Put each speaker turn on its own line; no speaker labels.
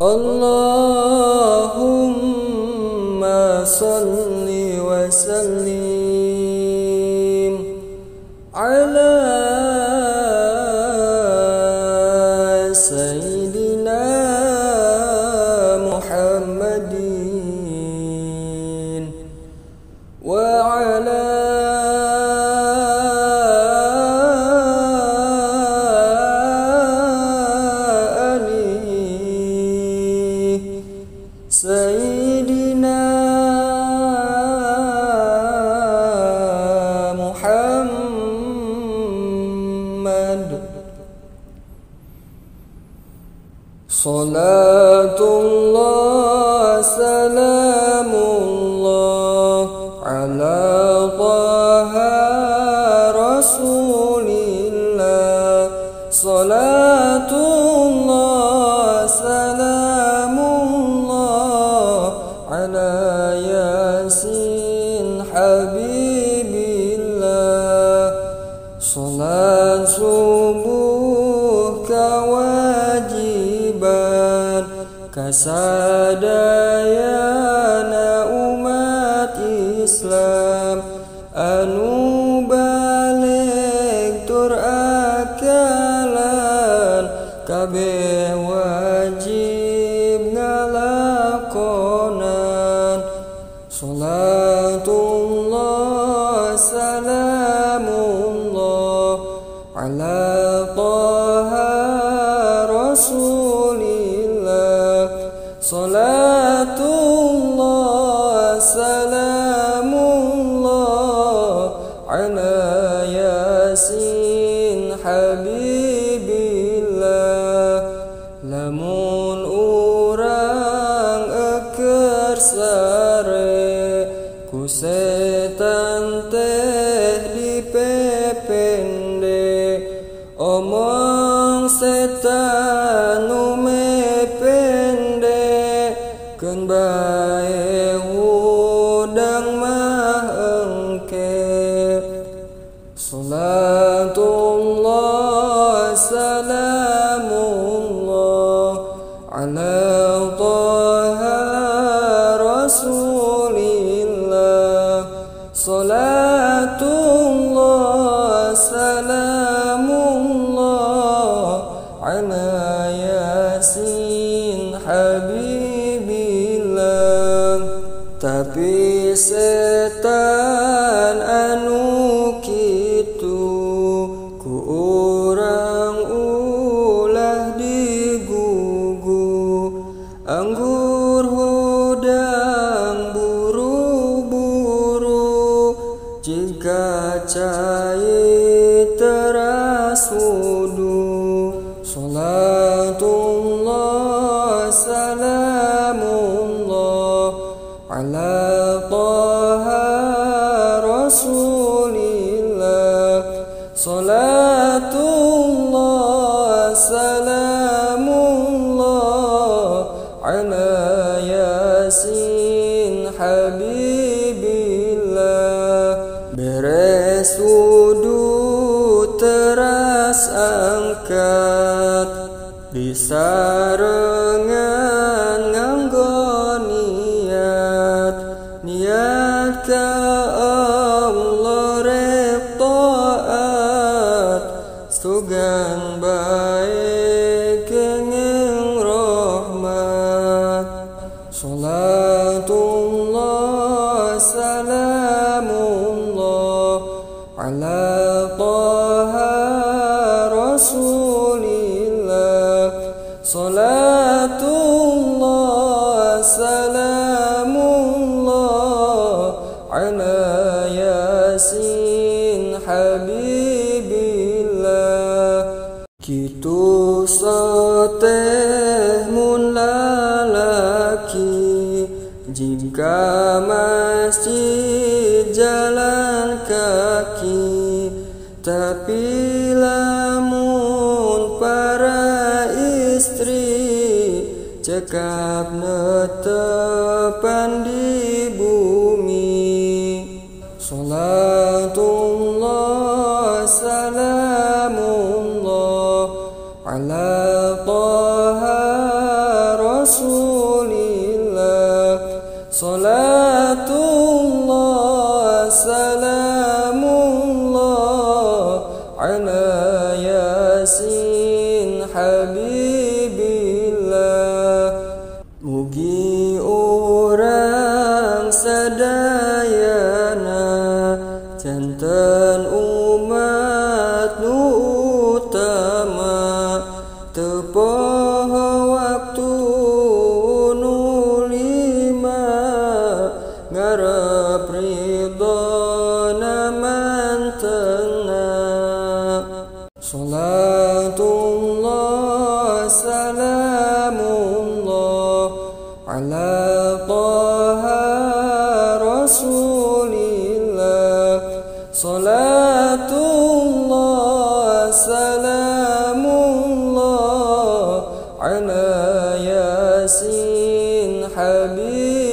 Allahumma salli wa sallim ala Sayyidina Muhammadin wa ala Sayyidina Muhammad. Salatullah salamullah ala Taha Rasulillah. Salatullah salamullah ala Yasin Habibillah. Salat subuh kewajiban kasadayana umat Islam anu balik tur akalan kabeh wajib ngalakonan. Salatullah salamullah ala Taha Rasulillah. Salatullah salamullah ala Yasin Habibillah. Lamun urang eker sare ku setan teh dipepende omong setan nu mepende keun bae udang mah engke. Salatullah salamullah ala Taha Rasulillah. Salatullah salamullah ala Yasin Habibillah. Tapi setan anu kitu ku urang ulah digugu anggur hudang buru-buru jika cai teras wudu. Salatullah salamullah ala Taha Rasulillah. Salatullah salamullah ala Yasin Habibillah. Beres wudu teras angkat disarengan nganggo niat ka Allah rek taat sugan bae kenging rahmat. Salatullah salamullah ala Taha Rasulillah. Salatullah salamullah ala Yasin Habibillah. Kitu soteh mun lalaki jika masjid jalan kaki. Tapi lamun para istri cekap netepan di bumi. Salatullah salamullah ala Taha Rasulillah. Salatullah salamullah ala Yasin Habibillah. Mugi orang sadayana janten umat nu utama tepoh waktu nu lima ngarep ridhona mantena. Salatullah salamullah ala Taha Rasulillah. Salatullah salamullah ala Yasin Habib